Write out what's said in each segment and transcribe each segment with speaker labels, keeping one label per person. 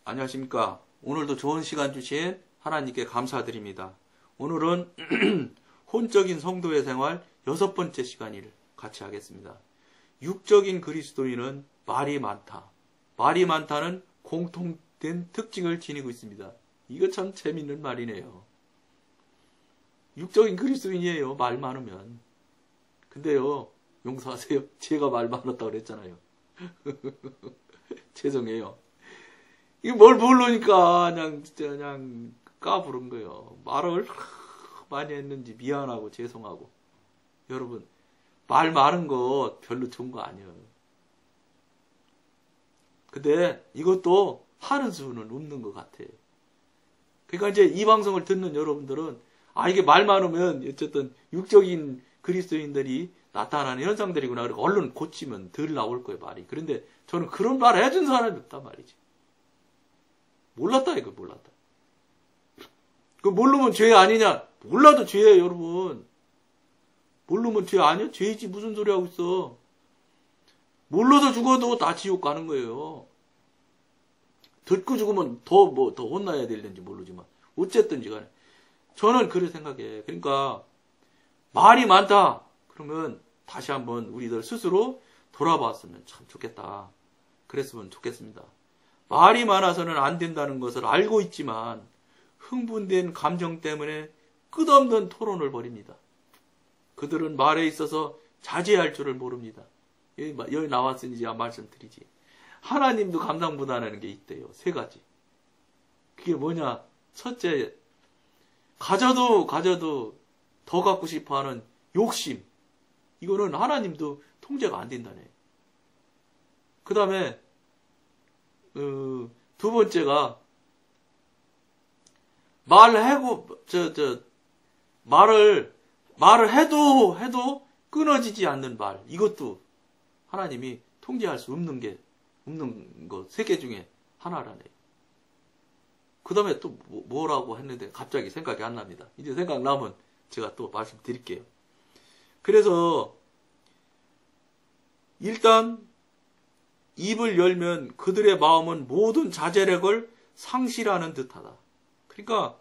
Speaker 1: 안녕하십니까. 오늘도 좋은 시간 주신 하나님께 감사드립니다. 오늘은 혼적인 성도의 생활 6번째 시간을 같이 하겠습니다. 육적인 그리스도인은 말이 많다. 말이 많다는 공통된 특징을 지니고 있습니다. 이거 참 재밌는 말이네요. 육적인 그리스도인이에요. 말 많으면. 근데요, 용서하세요. 제가 말 많았다고 그랬잖아요. 죄송해요. 이게 뭘 모르니까 그냥 까부른 거예요. 말을 많이 했는지 미안하고 죄송하고. 여러분, 말 많은 거 별로 좋은 거 아니에요. 근데 이것도 하는 수는 없는 것 같아요. 그러니까 이제 이 방송을 듣는 여러분들은 이게 말 많으면 어쨌든 육적인 그리스도인들이 나타나는 현상들이구나. 그리고 얼른 고치면 덜 나올 거예요, 말이. 그런데 저는 그런 말을 해준 사람이 없단 말이지. 몰랐다, 이거 몰랐다. 그 모르면 죄 아니냐? 몰라도 죄예요, 여러분. 모르면 죄 아니야? 죄이지, 무슨 소리 하고 있어. 몰라서 죽어도 다 지옥 가는 거예요. 듣고 죽으면 더 혼나야 될는지 모르지만. 어쨌든지 간에. 저는 그렇게 생각해. 그러니까, 말이 많다. 그러면 다시 한번 우리들 스스로 돌아봤으면 참 좋겠다. 그랬으면 좋겠습니다. 말이 많아서는 안 된다는 것을 알고 있지만 흥분된 감정 때문에 끝없는 토론을 벌입니다. 그들은 말에 있어서 자제할 줄을 모릅니다. 여기 나왔으니 이제 말씀드리지. 하나님도 감당 못하는 게 있대요. 3가지. 그게 뭐냐? 첫째, 가져도 더 갖고 싶어하는 욕심. 이거는 하나님도 통제가 안 된다네. 그 다음에 두 번째가 말을 해도 끊어지지 않는 말. 이것도 하나님이 통제할 수 없는 거 3개 중에 하나라네. 그 다음에 또 뭐라고 했는데 갑자기 생각이 안 납니다. 이제 생각나면 제가 또 말씀드릴게요. 그래서 일단 입을 열면 그들의 마음은 모든 자제력을 상실하는 듯하다. 그러니까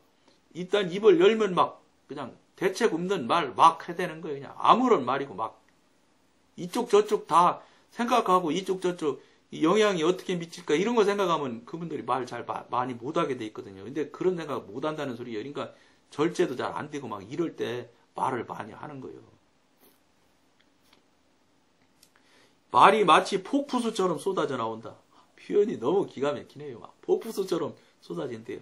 Speaker 1: 일단 입을 열면 막 그냥 대책 없는 말 막 해대는 거예요. 그냥 아무런 말이고 막 이쪽 저쪽 다 생각하고 이쪽 저쪽 영향이 어떻게 미칠까 이런 거 생각하면 그분들이 말 잘 많이 못하게 돼 있거든요. 근데 그런 생각 못한다는 소리예요. 그러니까 절제도 잘 안 되고 막 이럴 때 말을 많이 하는 거예요. 말이 마치 폭푸수처럼 쏟아져 나온다. 표현이 너무 기가 막히네요. 막 폭푸수처럼 쏟아진대요.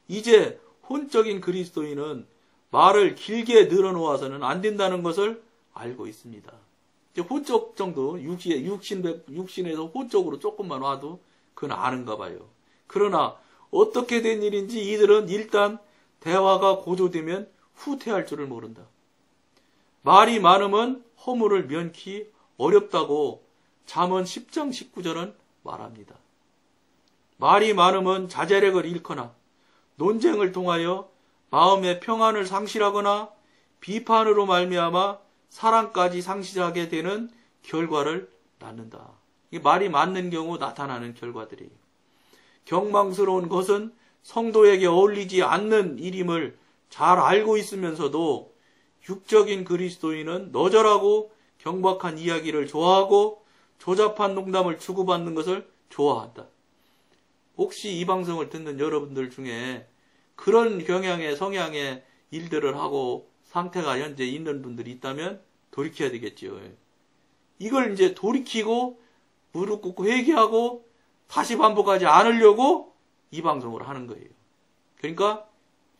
Speaker 1: 이제 혼적인 그리스도인은 말을 길게 늘어놓아서는 안 된다는 것을 알고 있습니다. 이제 혼적 정도, 육신에서 혼적으로 조금만 와도 그건 아는가 봐요. 그러나 어떻게 된 일인지 이들은 일단 대화가 고조되면 후퇴할 줄을 모른다. 말이 많으면 허물을 면키 어렵다고 잠언 10장 19절은 말합니다. 말이 많으면 자제력을 잃거나 논쟁을 통하여 마음의 평안을 상실하거나 비판으로 말미암아 사랑까지 상실하게 되는 결과를 낳는다. 이 말이 많는 경우 나타나는 결과들이에요. 경망스러운 것은 성도에게 어울리지 않는 일임을 잘 알고 있으면서도 육적인 그리스도인은 너절하고 경박한 이야기를 좋아하고 조잡한 농담을 주고받는 것을 좋아한다. 혹시 이 방송을 듣는 여러분들 중에 그런 경향의 성향의 일들을 하고 상태가 현재 있는 분들이 있다면 돌이켜야 되겠죠. 이걸 이제 돌이키고 무릎 꿇고 회개하고 다시 반복하지 않으려고 이 방송을 하는 거예요. 그러니까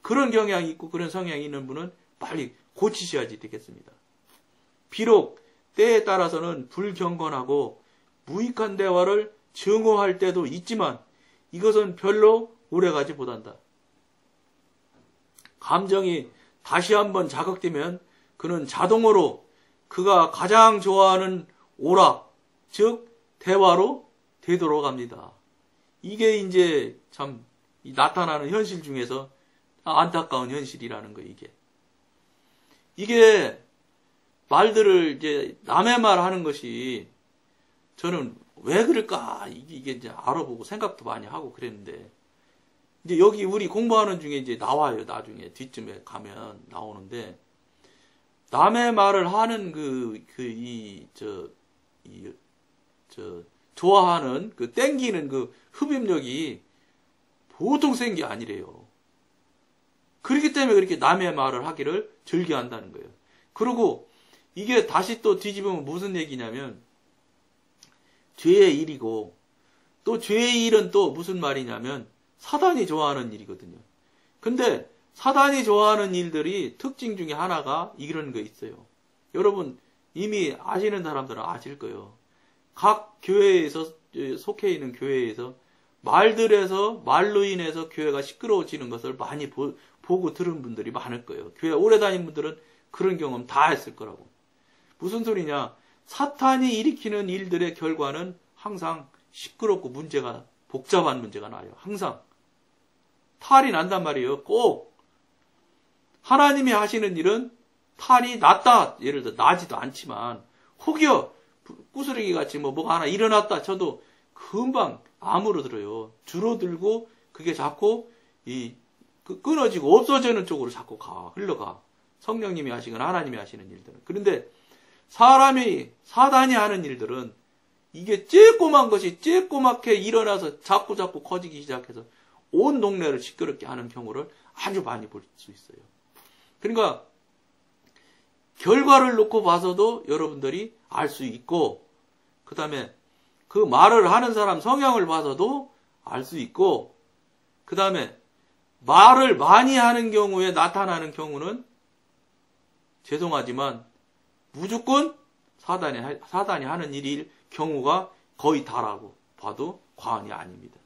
Speaker 1: 그런 경향이 있고 그런 성향이 있는 분은 빨리 고치셔야지 되겠습니다. 비록 때에 따라서는 불경건하고 무익한 대화를 증오할 때도 있지만 이것은 별로 오래가지 못한다. 감정이 다시 한번 자극되면 그는 자동으로 그가 가장 좋아하는 오락, 즉 대화로 되돌아갑니다. 이게 이제 참 나타나는 현실 중에서 안타까운 현실이라는 거예요. 이게 말들을 이제 남의 말 하는 것이 저는 왜 그럴까 이게 이제 알아보고 생각도 많이 하고 그랬는데 이제 여기 우리 공부하는 중에 이제 나와요. 나중에 뒤쯤에 가면 나오는데, 남의 말을 하는 좋아하는 땡기는 흡입력이 보통 센 게 아니래요. 그렇기 때문에 그렇게 남의 말을 하기를 즐겨한다는 거예요. 그리고 이게 다시 또 뒤집으면 무슨 얘기냐면, 죄의 일이고, 또 죄의 일은 또 무슨 말이냐면, 사단이 좋아하는 일이거든요. 근데 사단이 좋아하는 일들이 특징 중에 하나가 이런 거 있어요. 여러분 이미 아시는 사람들은 아실 거예요. 각 교회에서 속해 있는 교회에서 말로 인해서 교회가 시끄러워지는 것을 많이 보고 들은 분들이 많을 거예요. 교회 오래 다닌 분들은 그런 경험 다 했을 거라고. 무슨 소리냐? 사탄이 일으키는 일들의 결과는 항상 시끄럽고 복잡한 문제가 나요. 항상 탈이 난단 말이에요. 꼭 하나님이 하시는 일은 탈이 났다. 예를 들어 나지도 않지만 혹여 구스러기 같이 뭐가 하나 일어났다 쳐도 금방 암으로 들어요. 줄어들고 그게 자꾸 끊어지고 없어지는 쪽으로 자꾸 흘러가. 성령님이 하시거나 하나님이 하시는 일들은. 그런데 사단이 하는 일들은 이게 쬐꼬만 것이 쬐꼬맣게 일어나서 자꾸 커지기 시작해서 온 동네를 시끄럽게 하는 경우를 아주 많이 볼 수 있어요. 그러니까 결과를 놓고 봐서도 여러분들이 알 수 있고, 그 다음에 그 말을 하는 사람 성향을 봐서도 알 수 있고, 그 다음에 말을 많이 하는 경우에 나타나는 경우는 죄송하지만 무조건 사단이 하는 일일 경우가 거의 다라고 봐도 과언이 아닙니다.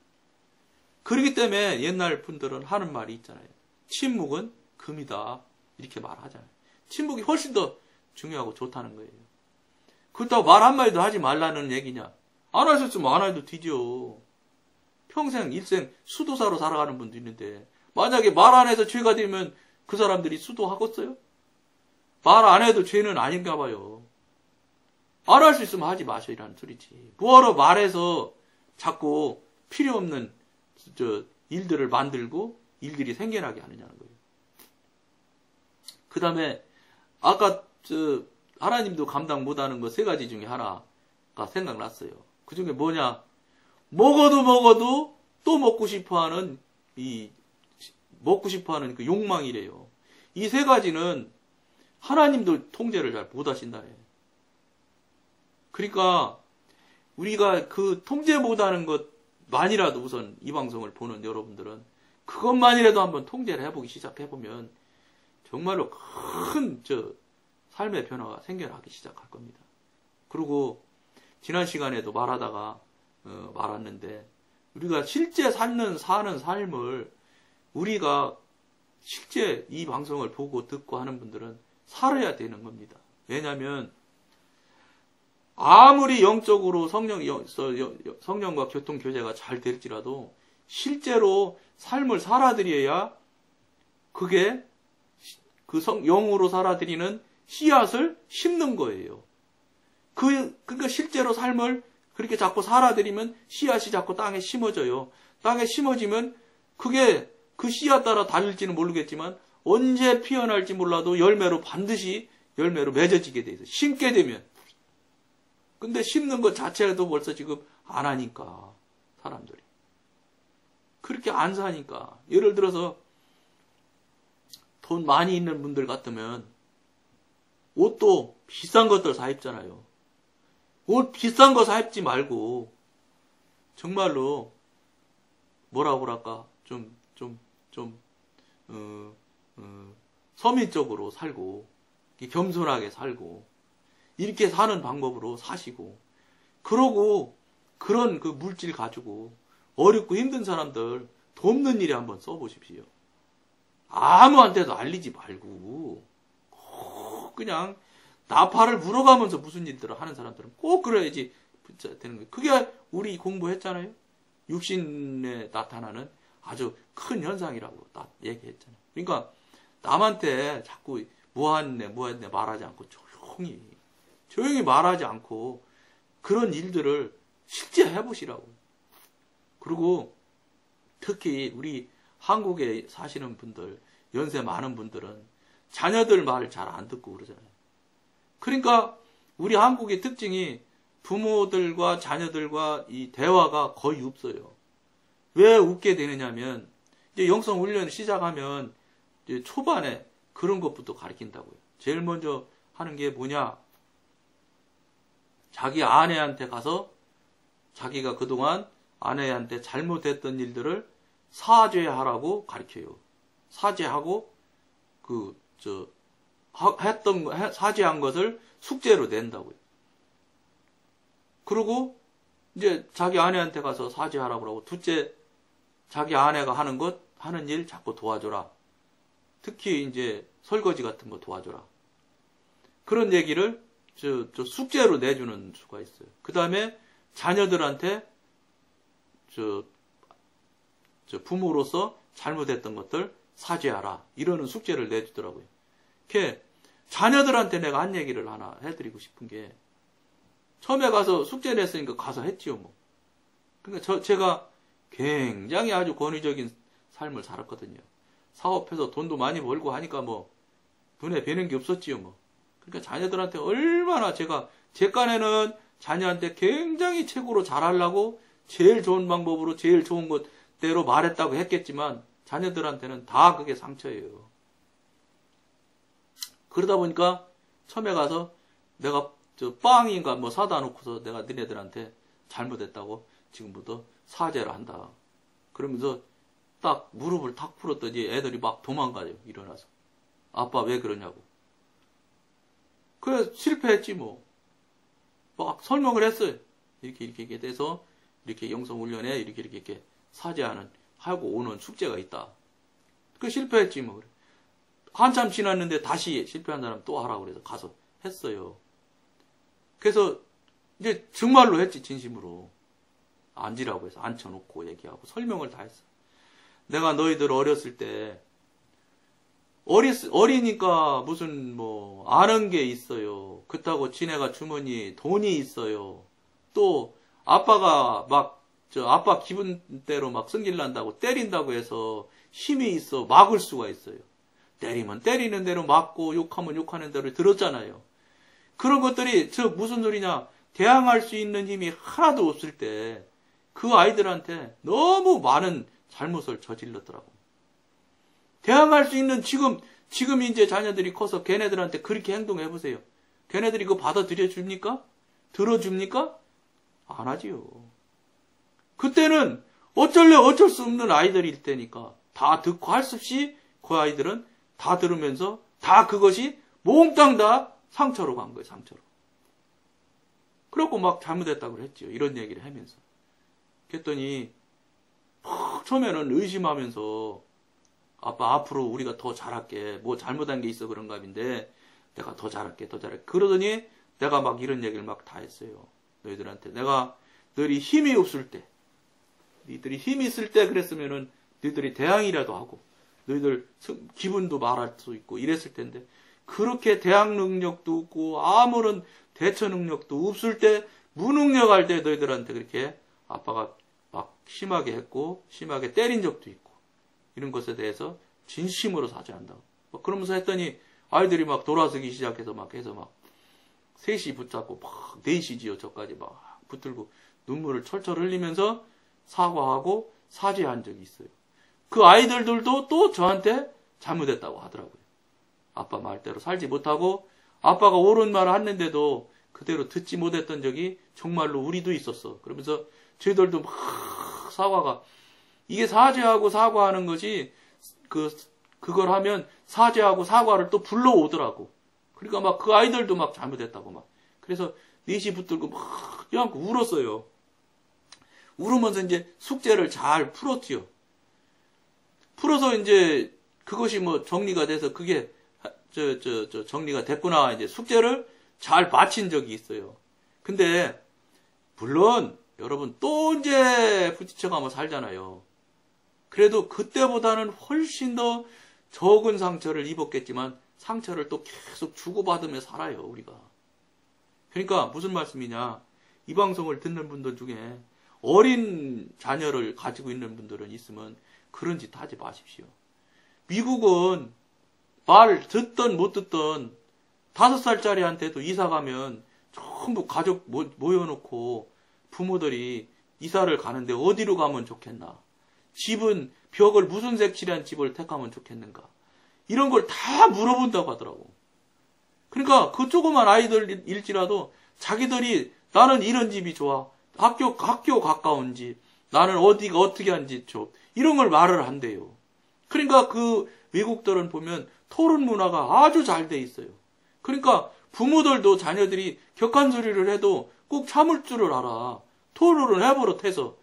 Speaker 1: 그렇기 때문에 옛날 분들은 하는 말이 있잖아요. 침묵은 금이다. 이렇게 말하잖아요. 침묵이 훨씬 더 중요하고 좋다는 거예요. 그렇다고 말 한마디도 하지 말라는 얘기냐? 안 하셨으면 안 해도 되죠. 평생 일생 수도사로 살아가는 분도 있는데 만약에 말 안 해서 죄가 되면 그 사람들이 수도하겠어요? 말 안 해도 죄는 아닌가 봐요. 안 할 수 있으면 하지 마셔라는 소리지. 뭐하러 말해서 자꾸 필요 없는 일들을 만들고 일들이 생겨나게 하느냐는 거예요. 그 다음에 아까 하나님도 감당 못하는 거 3가지 중에 하나가 생각났어요. 그 중에 뭐냐? 먹어도 또 먹고 싶어하는 그 욕망이래요. 이 3가지는 하나님도 통제를 잘 못하신다. 그러니까 우리가 그 통제 못하는 것만이라도 우선 이 방송을 보는 여러분들은 그것만이라도 한번 통제를 해보기 시작해보면 정말로 큰 삶의 변화가 생겨나기 시작할 겁니다. 그리고 지난 시간에도 말하다가 말았는데 우리가 실제 사는 삶을 우리가 실제 이 방송을 보고 듣고 하는 분들은 살아야 되는 겁니다. 왜냐하면 아무리 영적으로 성령과 교통교제가 잘 될지라도 실제로 삶을 살아들여야 그게 영으로 살아들이는 씨앗을 심는 거예요. 그러니까 실제로 삶을 그렇게 자꾸 살아들이면 씨앗이 자꾸 땅에 심어져요. 땅에 심어지면 그게 그 씨앗 따라 다를지는 모르겠지만 언제 피어날지 몰라도 반드시 열매로 맺어지게 돼 있어요. 심게 되면. 근데 심는 것 자체도 벌써 지금 안 하니까 사람들이. 그렇게 안 사니까. 예를 들어서 돈 많이 있는 분들 같으면 옷도 비싼 것들 사 입잖아요. 옷 비싼 거 사 입지 말고 정말로 뭐라고 그럴까 서민적으로 살고 겸손하게 살고 이렇게 사는 방법으로 사시고 그러고 그런 그 물질 가지고 어렵고 힘든 사람들 돕는 일에 한번 써보십시오. 아무한테도 알리지 말고 그냥 나팔을 물어가면서 무슨 일들을 하는 사람들은 꼭 그래야지 되는 거예요. 그게 우리 공부했잖아요. 육신에 나타나는 아주 큰 현상이라고 얘기했잖아요. 그러니까 남한테 자꾸 뭐했네 말하지 않고 조용히 말하지 않고 그런 일들을 실제 해보시라고. 그리고 특히 우리 한국에 사시는 분들, 연세 많은 분들은 자녀들 말 잘 안 듣고 그러잖아요. 그러니까 우리 한국의 특징이 부모들과 자녀들과 이 대화가 거의 없어요. 왜 웃게 되느냐면 이제 영성 훈련 시작하면 이제 초반에 그런 것부터 가르친다고요. 제일 먼저 하는 게 뭐냐? 자기 아내한테 가서 자기가 그동안 아내한테 잘못했던 일들을 사죄하라고 가르쳐요. 사죄하고 사죄한 것을 숙제로 낸다고요. 그리고 이제 자기 아내한테 가서 사죄하라고 하고, 둘째, 자기 아내가 하는 일 자꾸 도와줘라. 특히 이제 설거지 같은 거 도와줘라. 그런 얘기를 숙제로 내주는 수가 있어요. 그 다음에 자녀들한테 부모로서 잘못했던 것들 사죄하라. 이러는 숙제를 내주더라고요. 이렇게 자녀들한테 내가 한 얘기를 하나 해드리고 싶은 게, 처음에 가서 숙제 냈으니까 가서 했지요, 뭐. 그러니까 제가 굉장히 아주 권위적인 삶을 살았거든요. 사업해서 돈도 많이 벌고 하니까 뭐, 눈에 뵈는 게 없었지요, 뭐. 그러니까 자녀들한테 얼마나 제 깐에는 자녀한테 굉장히 최고로 잘하려고 제일 좋은 방법으로 제일 좋은 것대로 말했다고 했겠지만, 자녀들한테는 다 그게 상처예요. 그러다 보니까 처음에 가서 내가 빵인가 뭐 사다 놓고서 내가 너네들한테 잘못했다고 지금부터 사죄를 한다. 그러면서 딱 무릎을 탁 풀었더니 애들이 막 도망가요. 일어나서. 아빠 왜 그러냐고. 그래 실패했지 뭐. 막 설명을 했어요. 이렇게 돼서 이렇게 영성훈련에 이렇게 하고 오는 숙제가 있다. 그 실패했지 뭐. 한참 지났는데 다시 실패한 사람 또 하라고 그래서 가서 했어요. 그래서 이제 정말로 했지, 진심으로. 앉으라고 해서 앉혀놓고 얘기하고 설명을 다 했어. 내가 너희들 어렸을 때 어리니까 무슨 뭐 아는 게 있어요. 그렇다고 지네가 주머니에 돈이 있어요. 또 아빠가 아빠 기분대로 막 승질난다고 때린다고 해서 힘이 있어 막을 수가 있어요. 때리면 때리는 대로 맞고 욕하면 욕하는 대로 들었잖아요. 그런 것들이 무슨 소리냐, 대항할 수 있는 힘이 하나도 없을 때 그 아이들한테 너무 많은 잘못을 저질렀더라고. 대항할 수 있는 지금 이제 자녀들이 커서 걔네들한테 그렇게 행동해 보세요. 걔네들이 그거 받아들여 줍니까? 들어줍니까? 안 하지요. 그때는 어쩔 수 없는 아이들일 때니까 다 듣고 할 수 없이 그 아이들은 다 들으면서 다 그것이 몽땅 다 상처로 간 거예요, 상처로. 그래갖고 막 잘못했다고 그랬지요. 이런 얘기를 하면서. 그랬더니 처음에는 의심하면서 아빠 앞으로 우리가 더 잘할게. 뭐 잘못한 게 있어 그런가 본데 내가 더 잘할게. 그러더니 내가 막 이런 얘기를 막 다 했어요. 너희들한테. 내가 너희들이 힘이 없을 때, 너희들이 힘이 있을 때 그랬으면은 너희들이 대항이라도 하고 너희들 기분도 말할 수 있고 이랬을 텐데 그렇게 대항 능력도 없고 아무런 대처 능력도 없을 때 무능력할 때 너희들한테 그렇게 아빠가 막 심하게 했고 심하게 때린 적도 있고 이런 것에 대해서 진심으로 사죄한다고. 그러면서 했더니 아이들이 막 돌아서기 시작해서 막 해서 막 셋이 붙잡고 막 넷이지요. 저까지 막 붙들고 눈물을 철철 흘리면서 사과하고 사죄한 적이 있어요. 그 아이들도 또 저한테 잘못했다고 하더라고요. 아빠 말대로 살지 못하고 아빠가 옳은 말을 했는데도 그대로 듣지 못했던 적이 정말로 우리도 있었어. 그러면서 저희들도 막 사과가 이게 사죄하고 사과하는 것이 그걸 하면 사죄하고 사과를 또 불러오더라고. 그러니까 막 그 아이들도 막 잘못했다고 막. 그래서 넷이 붙들고 막 그냥 울었어요. 울으면서 이제 숙제를 잘 풀었지요. 풀어서 이제 그것이 뭐 정리가 돼서 그게 정리가 됐구나. 이제 숙제를 잘 마친 적이 있어요. 근데 물론 여러분 또 이제 부딪혀가면 살잖아요. 그래도 그때보다는 훨씬 더 적은 상처를 입었겠지만 상처를 또 계속 주고받으며 살아요, 우리가. 그러니까 무슨 말씀이냐. 이 방송을 듣는 분들 중에 어린 자녀를 가지고 있는 분들은 있으면 그런 짓 하지 마십시오. 미국은 말 듣던 못 듣던 5살짜리한테도 이사 가면 전부 가족 모여놓고 부모들이 이사를 가는데 어디로 가면 좋겠나? 집은 벽을 무슨 색 칠한 집을 택하면 좋겠는가? 이런 걸 다 물어본다고 하더라고. 그러니까 그 조그만 아이들일지라도 자기들이 나는 이런 집이 좋아. 학교 가까운 집. 나는 어디가 어떻게 한 집 좋아. 이런 걸 말을 한대요. 그러니까 그 외국들은 보면 토론 문화가 아주 잘 돼 있어요. 그러니까 부모들도 자녀들이 격한 소리를 해도 꼭 참을 줄을 알아. 토론을 해버릇해서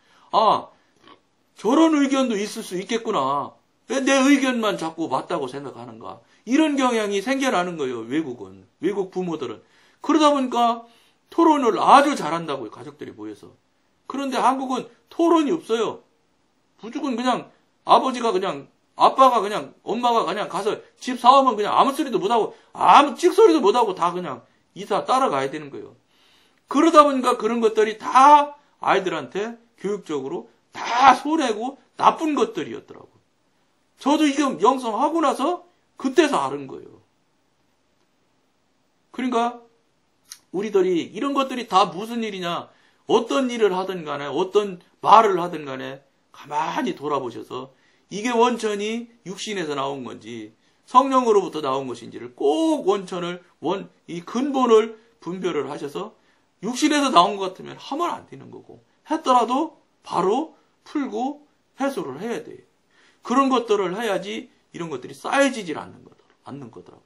Speaker 1: 저런 의견도 있을 수 있겠구나. 왜 내 의견만 자꾸 맞다고 생각하는가. 이런 경향이 생겨나는 거예요. 외국 부모들은. 그러다 보니까 토론을 아주 잘한다고요. 가족들이 모여서. 그런데 한국은 토론이 없어요. 무조건 그냥 아버지가 그냥 아빠가 그냥 엄마가 그냥 가서 집 사오면 그냥 아무 소리도 못하고 아무 찍소리도 못하고 다 그냥 이사 따라가야 되는 거예요. 그러다 보니까 그런 것들이 다 아이들한테 교육적으로 다 손해고 나쁜 것들이었더라고요. 저도 이게 영성하고 나서 그때서 아는 거예요. 그러니까 우리들이 이런 것들이 다 무슨 일이냐, 어떤 일을 하든 간에 어떤 말을 하든 간에 가만히 돌아보셔서 이게 원천이 육신에서 나온 건지 성령으로부터 나온 것인지를 꼭 이 근본을 분별을 하셔서 육신에서 나온 것 같으면 하면 안 되는 거고 했더라도 바로 풀고 해소를 해야 돼요. 그런 것들을 해야지 이런 것들이 쌓여지질 않는 거더라고요.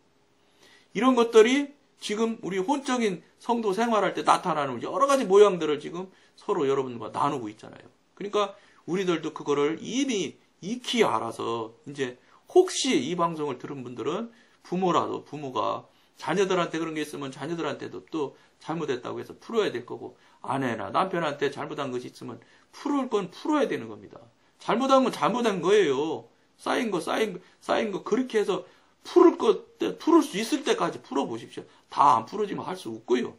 Speaker 1: 이런 것들이 지금 우리 혼적인 성도 생활할 때 나타나는 여러 가지 모양들을 지금 서로 여러분과 나누고 있잖아요. 그러니까 우리들도 그거를 이미 익히 알아서 이제 혹시 이 방송을 들은 분들은 부모가 자녀들한테 그런 게 있으면 자녀들한테도 또 잘못했다고 해서 풀어야 될 거고 아내나 남편한테 잘못한 것이 있으면 풀을 건 풀어야 되는 겁니다. 잘못한 건 잘못한 거예요. 쌓인 거 그렇게 해서 풀을 수 있을 때까지 풀어보십시오. 다 안 풀어지면 할 수 없고요.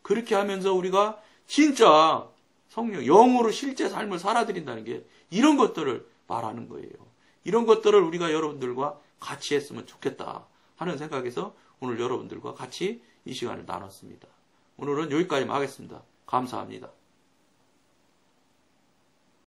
Speaker 1: 그렇게 하면서 우리가 진짜 성령, 영으로 실제 삶을 살아드린다는 게 이런 것들을 말하는 거예요. 이런 것들을 우리가 여러분들과 같이 했으면 좋겠다 하는 생각에서 오늘 여러분들과 같이 이 시간을 나눴습니다. 오늘은 여기까지만 하겠습니다. 감사합니다.